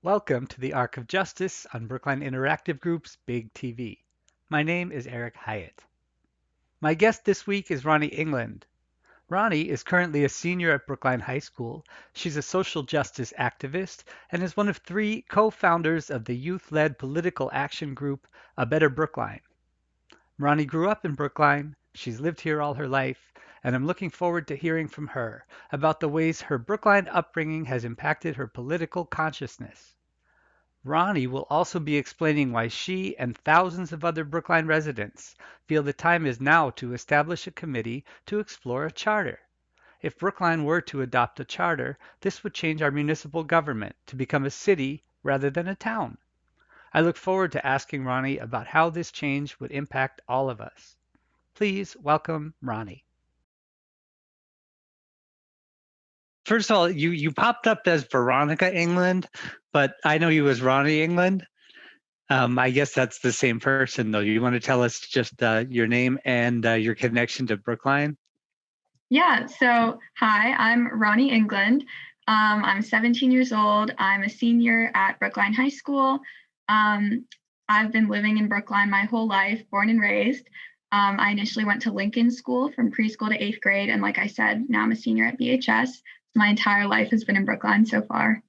Welcome to the Arc of Justice on Brookline Interactive Group's Big TV. My name is Eric Hyatt. My guest this week is Ronnie England. Ronnie is currently a senior at Brookline High School. She's a social justice activist and is one of three co-founders of the youth-led political action group A Better Brookline. Ronnie grew up in Brookline. She's lived here all her life, and I'm looking forward to hearing from her about the ways her Brookline upbringing has impacted her political consciousness. Ronnie will also be explaining why she and thousands of other Brookline residents feel the time is now to establish a committee to explore a charter. If Brookline were to adopt a charter, this would change our municipal government to become a city rather than a town. I look forward to asking Ronnie about how this change would impact all of us. Please welcome Ronnie. First of all, you popped up as Veronica England, but I know you as Ronnie England. I guess that's the same person, though. You want to tell us just your name and your connection to Brookline? Yeah, so hi, I'm Ronnie England. I'm 17 years old. I'm a senior at Brookline High School. I've been living in Brookline my whole life, born and raised. I initially went to Lincoln School from preschool to 8th grade. And like I said, now I'm a senior at BHS. My entire life has been in Brookline so far.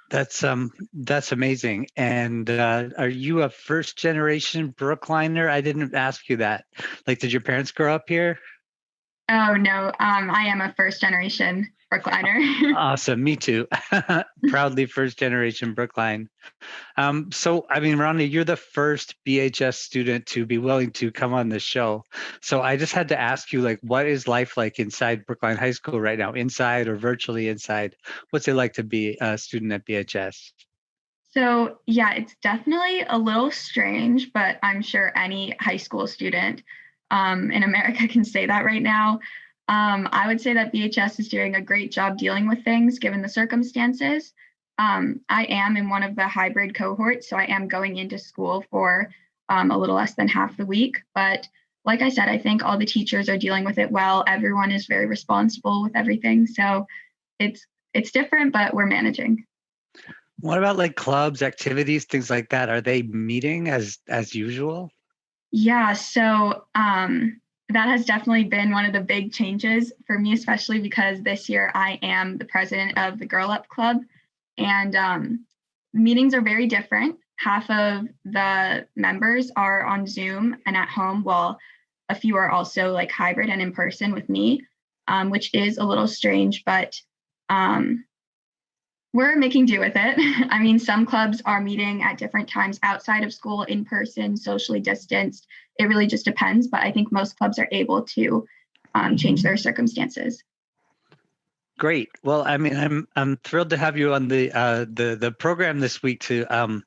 That's amazing. And are you a first generation Brookliner? I didn't ask you that. Like, did your parents grow up here? Oh, no, I am a first generation Brookliner. Awesome. Me too. Proudly first generation Brookline. So, I mean, Ronnie, you're the first BHS student to be willing to come on this show. So I just had to ask you, like, what is life like inside Brookline High School right now, inside or virtually inside? What's it like to be a student at BHS? So, yeah, it's definitely a little strange, but I'm sure any high school student in America can say that right now. I would say that BHS is doing a great job dealing with things given the circumstances. I am in one of the hybrid cohorts, so I am going into school for a little less than half the week. But like I said, I think all the teachers are dealing with it well. Everyone is very responsible with everything. So it's different, but we're managing. What about like clubs, activities, things like that? Are they meeting as usual? Yeah, so that has definitely been one of the big changes for me, especially because this year I am the president of the Girl Up Club. And meetings are very different. Half of the members are on Zoom and at home, while a few are also like hybrid and in person with me, which is a little strange, but we're making do with it. I mean, some clubs are meeting at different times outside of school, in person, socially distanced. It really just depends, but I think most clubs are able to change their circumstances. Great. Well, I mean, I'm thrilled to have you on the program this week to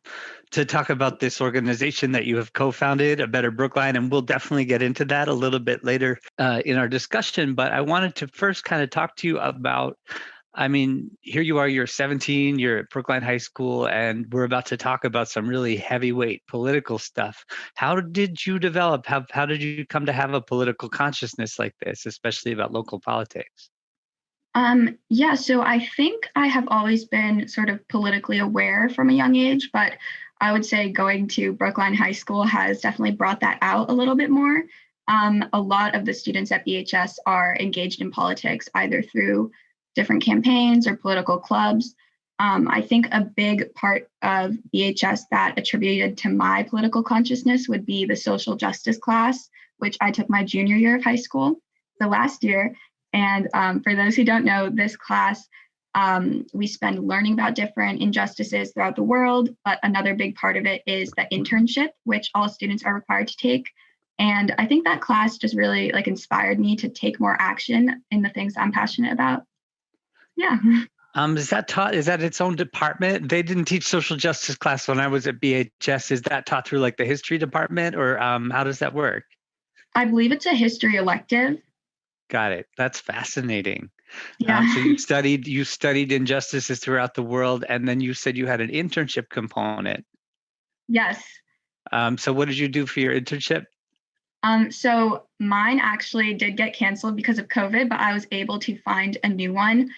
talk about this organization that you have co-founded, A Better Brookline, and we'll definitely get into that a little bit later in our discussion. But I wanted to first kind of talk to you about. I mean, here you are, you're 17, you're at Brookline High School, and we're about to talk about some really heavyweight political stuff. How did you develop? How did you come to have a political consciousness like this, especially about local politics? Yeah, so I think I have always been sort of politically aware from a young age, but I would say going to Brookline High School has definitely brought that out a little bit more. A lot of the students at BHS are engaged in politics, either through different campaigns or political clubs. I think a big part of BHS that attributed to my political consciousness would be the social justice class, which I took my junior year of high school, the last year. And for those who don't know, this class, we spend learning about different injustices throughout the world. But another big part of it is the internship, which all students are required to take. And I think that class just really like inspired me to take more action in the things I'm passionate about. Yeah. Is that taught? Is that its own department? They didn't teach social justice class when I was at BHS. Is that taught through like the history department, or how does that work? I believe it's a history elective. Got it. That's fascinating. Yeah. So you studied injustices throughout the world, and then you said you had an internship component. Yes. So what did you do for your internship? So mine actually did get canceled because of COVID, but I was able to find a new one.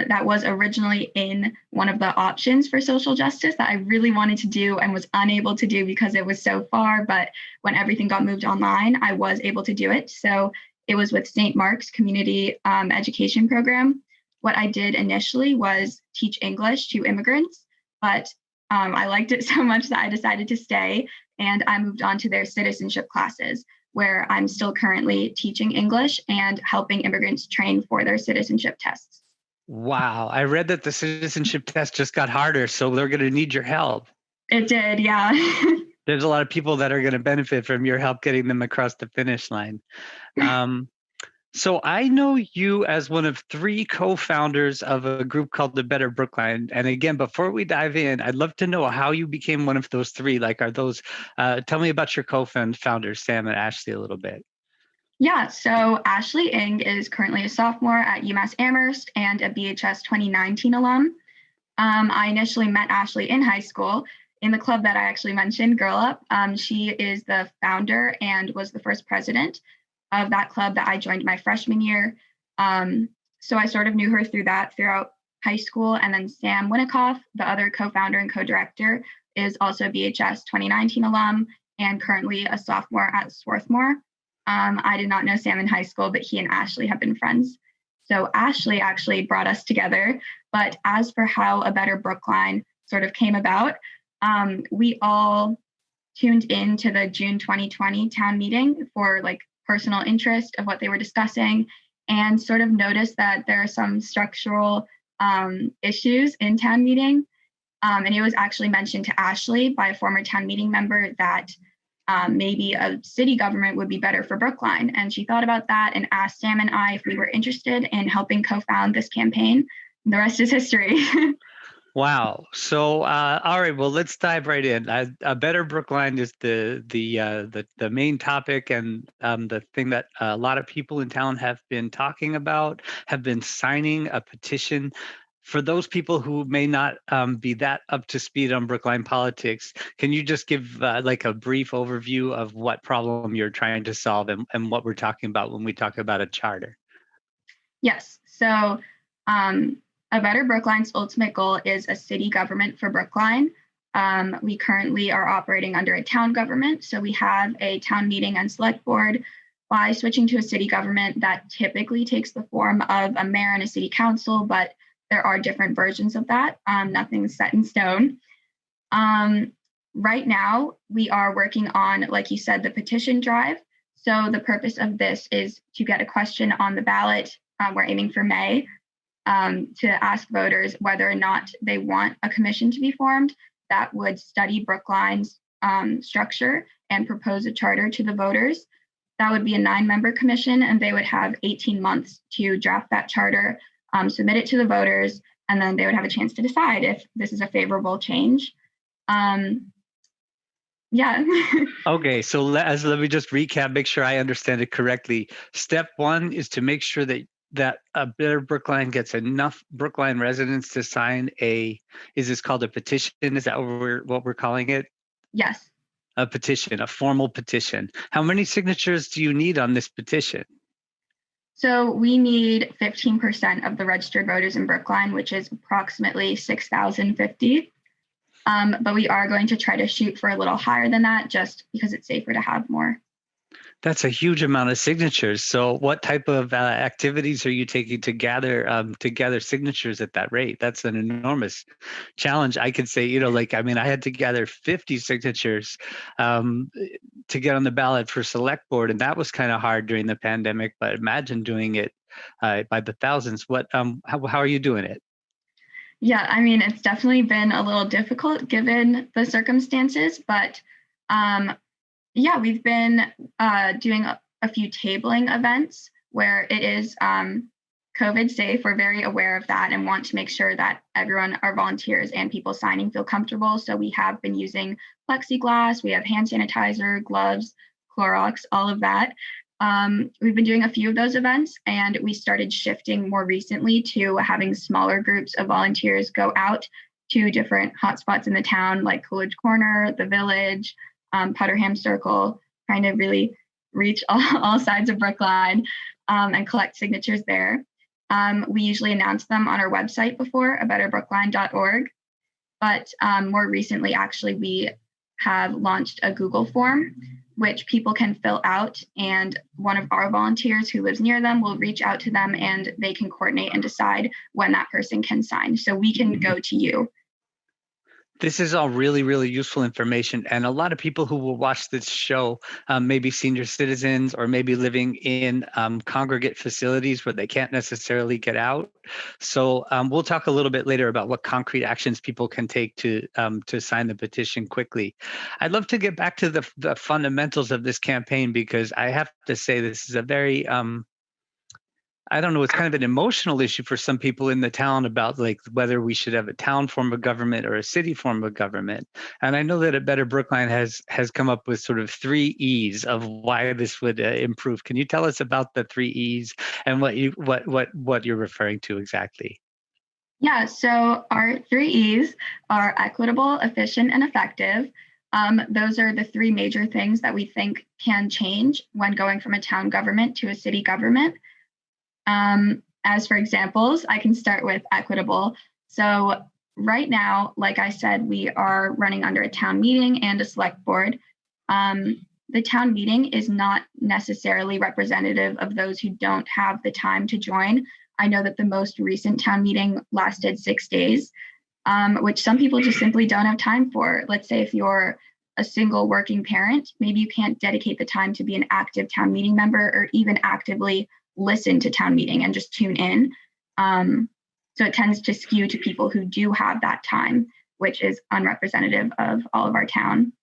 that was originally in one of the options for social justice that I really wanted to do and was unable to do because it was so far. But when everything got moved online, I was able to do it. So it was with St. Mark's Community Education Program. What I did initially was teach English to immigrants, but I liked it so much that I decided to stay, and I moved on to their citizenship classes, where I'm still currently teaching English and helping immigrants train for their citizenship tests. Wow. I read that the citizenship test just got harder, so they're going to need your help. It did, yeah. There's a lot of people that are going to benefit from your help getting them across the finish line. So I know you as one of 3 co-founders of a group called A Better Brookline. And again, before we dive in, I'd love to know how you became one of those 3. Like, are those, tell me about your co-founders, Sam and Ashley, a little bit. Yeah, so Ashley Ng is currently a sophomore at UMass Amherst and a BHS 2019 alum. I initially met Ashley in high school in the club that I actually mentioned, Girl Up. She is the founder and was the first president of that club that I joined my freshman year. So I sort of knew her through that throughout high school. And then Sam Winnikoff, the other co-founder and co-director, is also a BHS 2019 alum and currently a sophomore at Swarthmore. I did not know Sam in high school, but he and Ashley have been friends. So Ashley actually brought us together. But as for how A Better Brookline sort of came about, we all tuned in to the June 2020 town meeting for like personal interest of what they were discussing, and sort of noticed that there are some structural issues in town meeting. And it was actually mentioned to Ashley by a former town meeting member that maybe a city government would be better for Brookline. And she thought about that and asked Sam and I if we were interested in helping co-found this campaign. The rest is history. Wow. So, all right. Well, let's dive right in. A Better Brookline is the main topic, and the thing that a lot of people in town have been talking about, have been signing a petition. For those people who may not be that up to speed on Brookline politics, can you just give like a brief overview of what problem you're trying to solve and what we're talking about when we talk about a charter? Yes. So A Better Brookline's ultimate goal is a city government for Brookline. We currently are operating under a town government. So we have a town meeting and select board. By switching to a city government, that typically takes the form of a mayor and a city council, but there are different versions of that. Nothing's set in stone. Right now, we are working on, like you said, the petition drive. So the purpose of this is to get a question on the ballot. We're aiming for May, to ask voters whether or not they want a commission to be formed that would study Brookline's structure and propose a charter to the voters. That would be a 9-member commission, and they would have 18 months to draft that charter, submit it to the voters, and then they would have a chance to decide if this is a favorable change. Yeah. Okay, so let me just recap, make sure I understand it correctly. Step 1 is to make sure that A Better Brookline gets enough Brookline residents to sign is this called a petition? Is that what we're calling it? Yes. A petition, a formal petition. How many signatures do you need on this petition? So we need 15% of the registered voters in Brookline, which is approximately 6,050. But we are going to try to shoot for a little higher than that, just because it's safer to have more. That's a huge amount of signatures. So what type of activities are you taking to gather signatures at that rate? That's an enormous challenge. I could say, I had to gather 50 signatures to get on the ballot for select board, and that was kind of hard during the pandemic, but imagine doing it by the thousands. How are you doing it? Yeah, I mean, it's definitely been a little difficult given the circumstances, but yeah, we've been doing a few tabling events where it is COVID safe. We're very aware of that and want to make sure that everyone, our volunteers and people signing, feel comfortable. So we have been using plexiglass, we have hand sanitizer, gloves, Clorox, all of that. We've been doing a few of those events, and we started shifting more recently to having smaller groups of volunteers go out to different hotspots in the town, like Coolidge Corner, the Village, Putterham Circle, trying to really reach all sides of Brookline and collect signatures there. We usually announce them on our website before, abetterbrookline.org. But more recently, actually, we have launched a Google form, which people can fill out. And one of our volunteers who lives near them will reach out to them and they can coordinate and decide when that person can sign. So we can go to you. This is all really, really useful information. And a lot of people who will watch this show, maybe senior citizens or maybe living in congregate facilities where they can't necessarily get out. So we'll talk a little bit later about what concrete actions people can take to sign the petition quickly. I'd love to get back to the fundamentals of this campaign, because I have to say this is a very I don't know, it's kind of an emotional issue for some people in the town about like whether we should have a town form of government or a city form of government. And I know that A Better Brookline has come up with sort of 3 E's of why this would improve. Can you tell us about the 3 E's and what you're referring to exactly? Yeah, so our 3 E's are equitable, efficient, and effective. Those are the 3 major things that we think can change when going from a town government to a city government. As for examples, I can start with equitable. So right now, like I said, we are running under a town meeting and a select board. The town meeting is not necessarily representative of those who don't have the time to join. I know that the most recent town meeting lasted 6 days, which some people just simply don't have time for. Let's say if you're a single working parent, maybe you can't dedicate the time to be an active town meeting member or even actively listen to town meeting and just tune in. So it tends to skew to people who do have that time, which is unrepresentative of all of our town.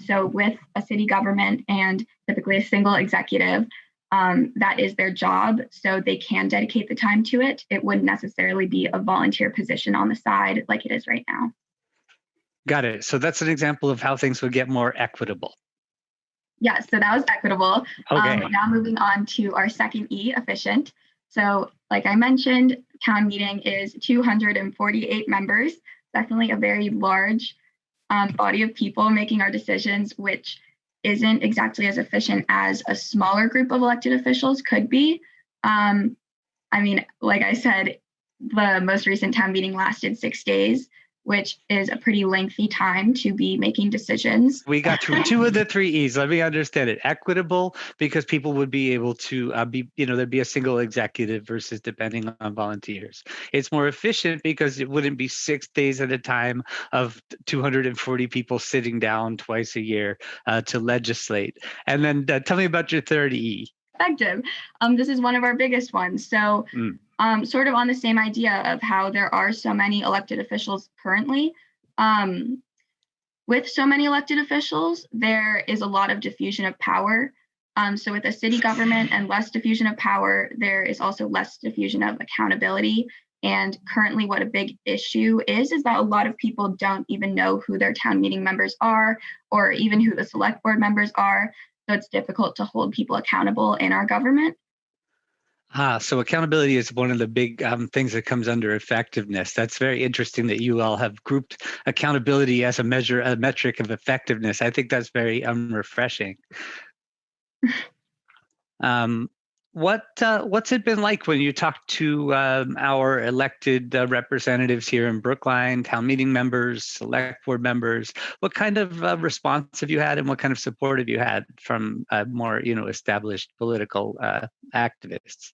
So with a city government and typically a single executive, that is their job. So they can dedicate the time to it. It wouldn't necessarily be a volunteer position on the side like it is right now. Got it. So that's an example of how things would get more equitable. Yes, so that was equitable. Okay. Now moving on to our second E, efficient. So like I mentioned, town meeting is 248 members, definitely a very large body of people making our decisions, which isn't exactly as efficient as a smaller group of elected officials could be. I mean, like I said, the most recent town meeting lasted 6 days, which is a pretty lengthy time to be making decisions. We got through 2 of the 3 E's. Let me understand it. Equitable, because people would be able to there'd be a single executive versus depending on volunteers. It's more efficient because it wouldn't be 6 days at a time of 240 people sitting down twice a year to legislate. And then tell me about your third E. Effective. This is one of our biggest ones. So sort of on the same idea of how there are so many elected officials currently. With so many elected officials, there is a lot of diffusion of power. So with a city government and less diffusion of power, there is also less diffusion of accountability. And currently what a big issue is that a lot of people don't even know who their town meeting members are, or even who the select board members are. So it's difficult to hold people accountable in our government. So accountability is one of the big things that comes under effectiveness. That's very interesting that you all have grouped accountability as a metric of effectiveness. I think that's very refreshing. What's it been like when you talk to our elected representatives here in Brookline, town meeting members, select board members? What kind of response have you had, and what kind of support have you had from more, established political activists?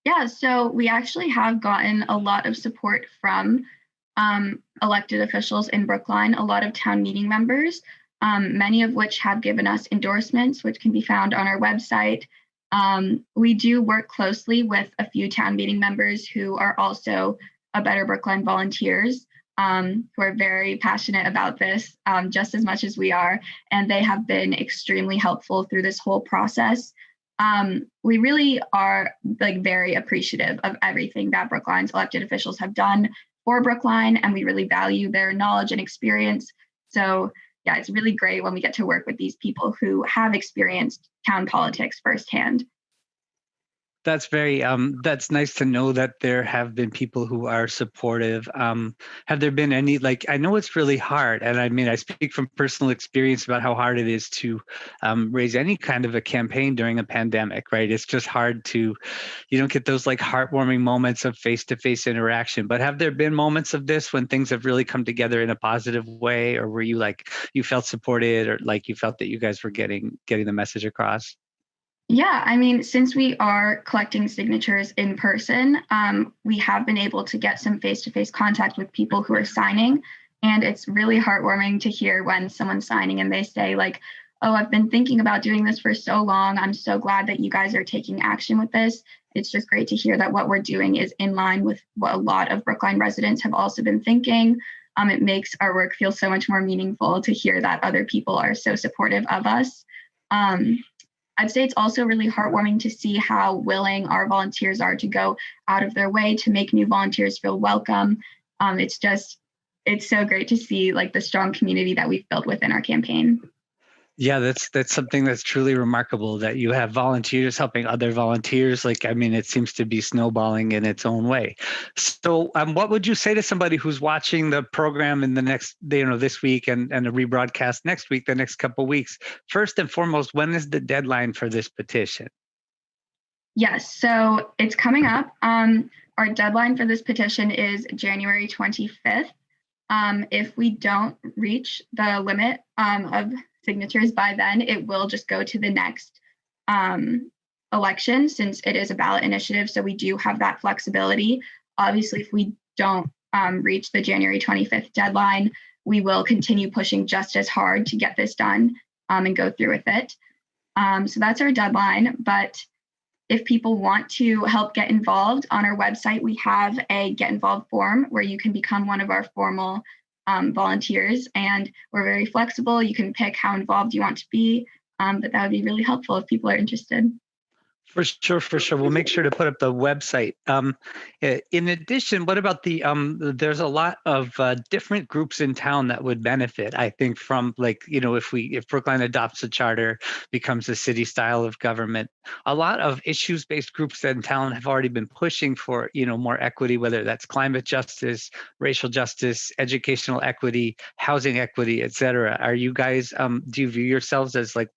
Yeah, so we actually have gotten a lot of support from elected officials in Brookline, a lot of town meeting members, many of which have given us endorsements, which can be found on our website. We do work closely with a few town meeting members who are also A Better Brookline volunteers, who are very passionate about this just as much as we are, and they have been extremely helpful through this whole process. We really are very appreciative of everything that Brookline's elected officials have done for Brookline, and we really value their knowledge and experience. So yeah, it's really great when we get to work with these people who have experienced town politics firsthand. That's nice to know that there have been people who are supportive. Have there been any, like, I know it's really hard, and I mean, I speak from personal experience about how hard it is to raise any kind of a campaign during a pandemic, right? It's just hard to, you don't get those like heartwarming moments of face-to-face interaction. But have there been moments of this when things have really come together in a positive way, or were you like, you felt supported, or like you felt that you guys were getting the message across? Yeah, I mean, since we are collecting signatures in person, we have been able to get some face-to-face contact with people who are signing. And it's really heartwarming to hear when someone's signing and they say, like, oh, I've been thinking about doing this for so long. I'm so glad that you guys are taking action with this. It's just great to hear that what we're doing is in line with what a lot of Brookline residents have also been thinking. It makes our work feel so much more meaningful to hear that other people are so supportive of us. Um, I'd say it's also really heartwarming to see how willing our volunteers are to go out of their way to make new volunteers feel welcome. It's so great to see like the strong community that we've built within our campaign. Yeah, that's something that's truly remarkable, that you have volunteers helping other volunteers. Like, I mean, it seems to be snowballing in its own way. So, what would you say to somebody who's watching the program in the next, this week and a rebroadcast next week, the next couple of weeks? First and foremost, when is the deadline for this petition? Yes, so it's coming up. Our deadline for this petition is January 25th. If we don't reach the limit of signatures by then, it will just go to the next election, since it is a ballot initiative. So we do have that flexibility. Obviously, if we don't reach the January 25th deadline, we will continue pushing just as hard to get this done and go through with it. So that's our deadline. But if people want to help get involved, on our website, we have a get involved form where you can become one of our formal volunteers. And we're very flexible. You can pick how involved you want to be, but that would be really helpful if people are interested. For sure, for sure. We'll make sure to put up the website. In addition, what about there's a lot of different groups in town that would benefit, I think, from, like, if Brookline adopts a charter, becomes a city style of government, a lot of issues-based groups in town have already been pushing for, more equity, whether that's climate justice, racial justice, educational equity, housing equity, et cetera. Are you guys, do you view yourselves as like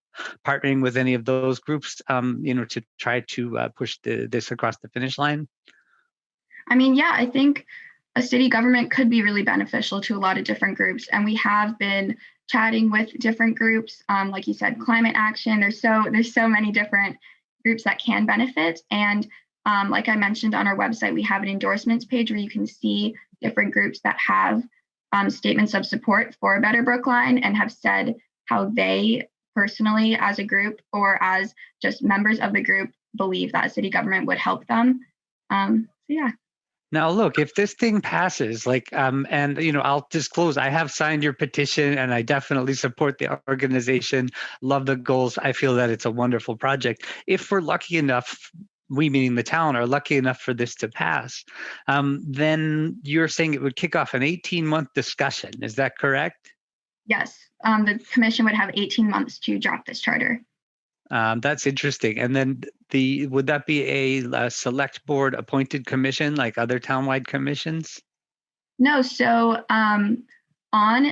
partnering with any of those groups, to try to push this across the finish line? I mean, yeah, I think a city government could be really beneficial to a lot of different groups. And we have been chatting with different groups. Like you said, climate action, there's so many different groups that can benefit. And like I mentioned, on our website, we have an endorsements page where you can see different groups that have statements of support for A Better Brookline and have said how they personally, as a group or as just members of the group, believe that city government would help them. So yeah. Now, look, if this thing passes, like, and I'll disclose, I have signed your petition, and I definitely support the organization. Love the goals. I feel that it's a wonderful project. If we're lucky enough, we meaning the town, are lucky enough for this to pass, then you're saying it would kick off an 18-month discussion. Is that correct? Yes, the commission would have 18 months to draft this charter. That's interesting. And then would that be a select board appointed commission like other townwide commissions? No, so on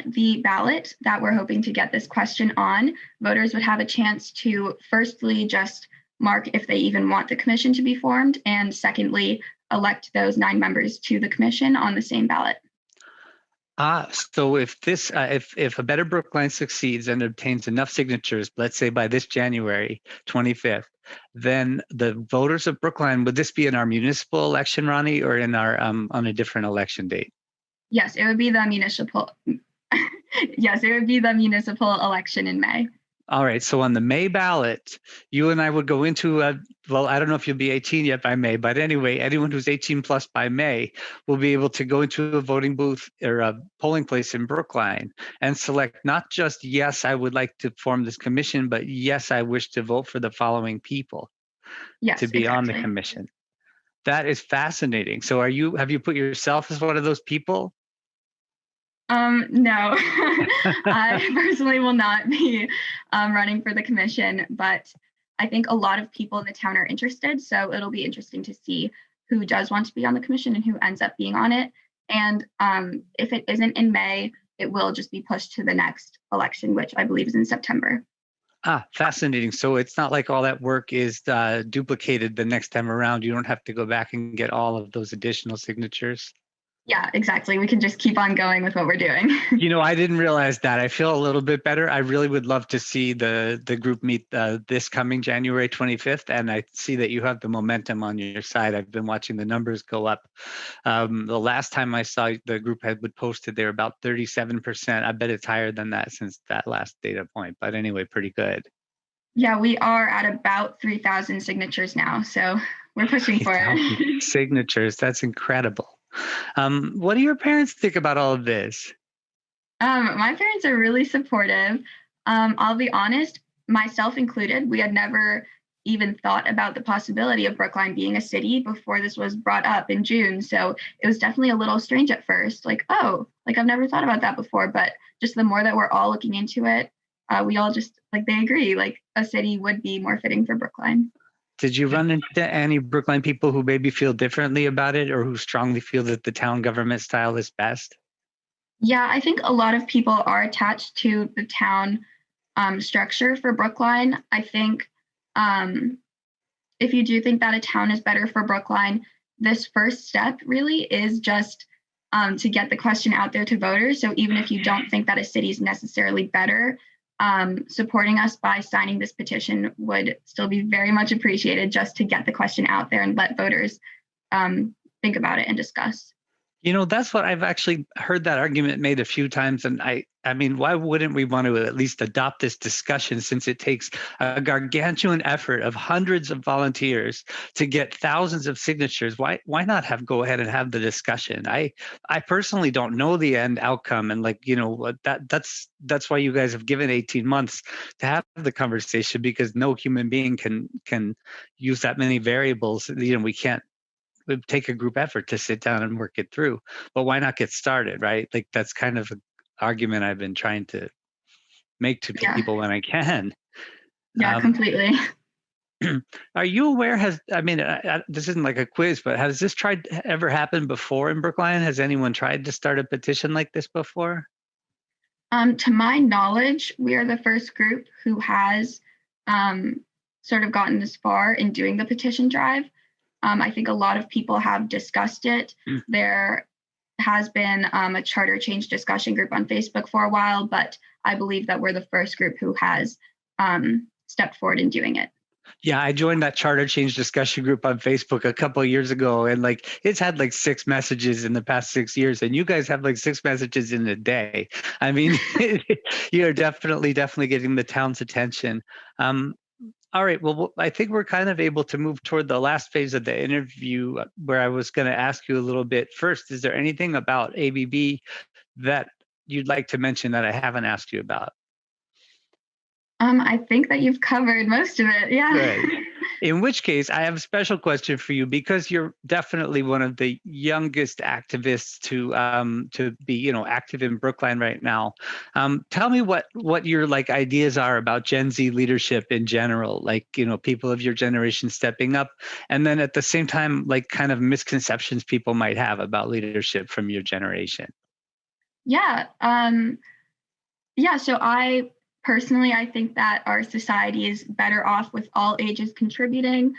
the ballot that we're hoping to get this question on, voters would have a chance to firstly just mark if they even want the commission to be formed, and secondly, elect those 9 members to the commission on the same ballot. So if this, if A Better Brookline succeeds and obtains enough signatures, let's say by this January 25th, then the voters of Brookline, would this be in our municipal election, Ronnie, or in our on a different election date? Yes, it would be the municipal. Yes, it would be the municipal election in May. All right. So on the May ballot, you and I would go into well, I don't know if you'll be 18 yet by May, but anyway, anyone who's 18 plus by May will be able to go into a voting booth or a polling place in Brookline and select not just, yes, I would like to form this commission, but yes, I wish to vote for the following people Yes, to be on the exactly. commission. That is fascinating. So have you put yourself as one of those people? No, I personally will not be running for the commission, but I think a lot of people in the town are interested. So it'll be interesting to see who does want to be on the commission and who ends up being on it. And if it isn't in May, it will just be pushed to the next election, which I believe is in September. Fascinating. So it's not like all that work is duplicated the next time around. You don't have to go back and get all of those additional signatures. Yeah, exactly. We can just keep on going with what we're doing. I didn't realize that. I feel a little bit better. I really would love to see the group meet this coming January 25th, and I see that you have the momentum on your side. I've been watching the numbers go up. The last time I saw the group had posted, they were about 37%. I bet it's higher than that since that last data point. But anyway, pretty good. Yeah, we are at about 3,000 signatures now, so we're pushing for it. Signatures. That's incredible. What do your parents think about all of this? My parents are really supportive. I'll be honest, myself included, we had never even thought about the possibility of Brookline being a city before this was brought up in June. So it was definitely a little strange at first, like, oh, like I've never thought about that before. But just the more that we're all looking into it, we all just they agree, like a city would be more fitting for Brookline. Did you run into any Brookline people who maybe feel differently about it or who strongly feel that the town government style is best? Yeah, I think a lot of people are attached to the town structure for Brookline. I think if you do think that a town is better for Brookline, this first step really is just to get the question out there to voters. So even if you don't think that a city is necessarily better, supporting us by signing this petition would still be very much appreciated, just to get the question out there and let voters think about it and discuss. That's what I've actually heard that argument made a few times. And I mean, why wouldn't we want to at least adopt this discussion, since it takes a gargantuan effort of hundreds of volunteers to get thousands of signatures? Why not go ahead and have the discussion? I personally don't know the end outcome. And that's why you guys have given 18 months to have the conversation, because no human being can use that many variables. We can't. It would take a group effort to sit down and work it through. But why not get started, right? Like that's kind of an argument I've been trying to make to people when I can. Yeah, completely. Are you aware? This isn't like a quiz, but has this ever happened before in Brookline? Has anyone tried to start a petition like this before? To my knowledge, we are the first group who has sort of gotten this far in doing the petition drive. I think a lot of people have discussed it. There has been a charter change discussion group on Facebook for a while, but I believe that we're the first group who has stepped forward in doing it. Yeah, I joined that charter change discussion group on Facebook a couple of years ago, and it's had 6 messages in the past 6 years, and you guys have 6 messages in a day. I mean, you're definitely getting the town's attention. All right. Well, I think we're kind of able to move toward the last phase of the interview, where I was going to ask you a little bit. First, is there anything about ABB that you'd like to mention that I haven't asked you about? I think that you've covered most of it. Yeah. Good. In which case, I have a special question for you, because you're definitely one of the youngest activists to be, active in Brookline right now. Tell me what your ideas are about Gen Z leadership in general, people of your generation stepping up, and then at the same time, kind of misconceptions people might have about leadership from your generation. Yeah. So I think that our society is better off with all ages contributing.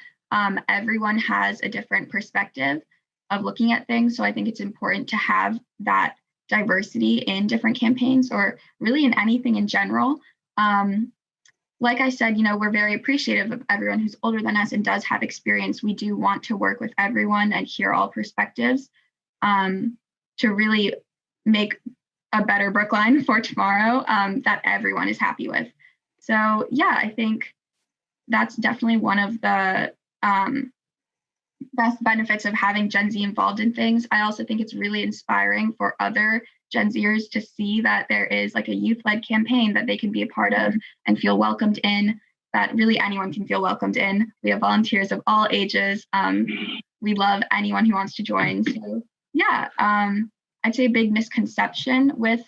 Everyone has a different perspective of looking at things. So I think it's important to have that diversity in different campaigns, or really in anything in general. Like I said, we're very appreciative of everyone who's older than us and does have experience. We do want to work with everyone and hear all perspectives to really make a better Brookline for tomorrow that everyone is happy with. So yeah, I think that's definitely one of the best benefits of having Gen Z involved in things. I also think it's really inspiring for other Gen Zers to see that there is a youth-led campaign that they can be a part of and feel welcomed in, that really anyone can feel welcomed in. We have volunteers of all ages. We love anyone who wants to join. So yeah, I'd say a big misconception with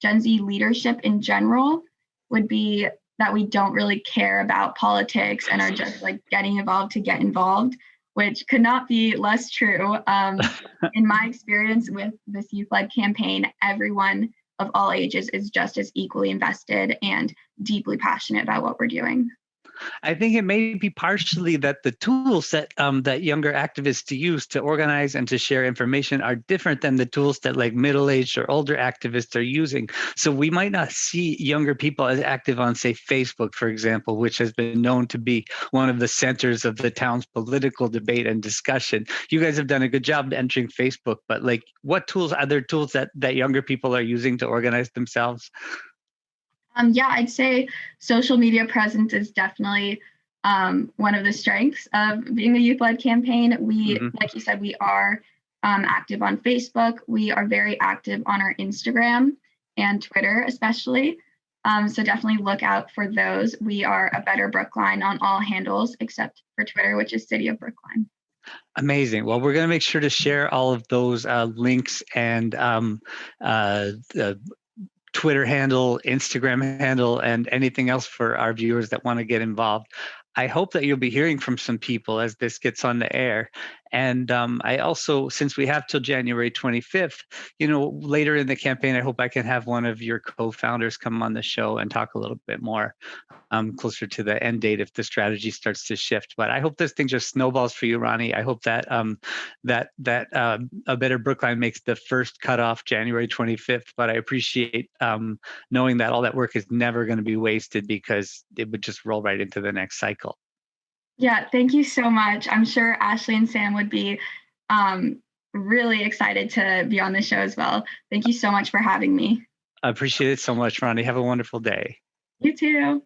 Gen Z leadership in general would be that we don't really care about politics and are just like getting involved to get involved, which could not be less true. In my experience with this youth-led campaign, everyone of all ages is just as equally invested and deeply passionate about what we're doing. I think it may be partially that the tools that younger activists use to organize and to share information are different than the tools that like middle-aged or older activists are using. So we might not see younger people as active on, say, Facebook, for example, which has been known to be one of the centers of the town's political debate and discussion. You guys have done a good job entering Facebook, but like, what tools, other tools that younger people are using to organize themselves? Yeah, I'd say social media presence is definitely one of the strengths of being a youth-led campaign. We, like you said, we are active on Facebook. We are very active on our Instagram and Twitter, especially. So definitely look out for those. We are A Better Brookline on all handles except for Twitter, which is City of Brookline. Amazing. Well, we're going to make sure to share all of those links and Twitter handle, Instagram handle, and anything else for our viewers that want to get involved. I hope that you'll be hearing from some people as this gets on the air. And I also, since we have till January 25th, later in the campaign, I hope I can have one of your co-founders come on the show and talk a little bit more closer to the end date if the strategy starts to shift. But I hope this thing just snowballs for you, Ronnie. I hope that A Better Brookline makes the first cutoff January 25th. But I appreciate knowing that all that work is never going to be wasted because it would just roll right into the next cycle. Yeah, thank you so much. I'm sure Ashley and Sam would be really excited to be on the show as well. Thank you so much for having me. I appreciate it so much, Ronnie. Have a wonderful day. You too.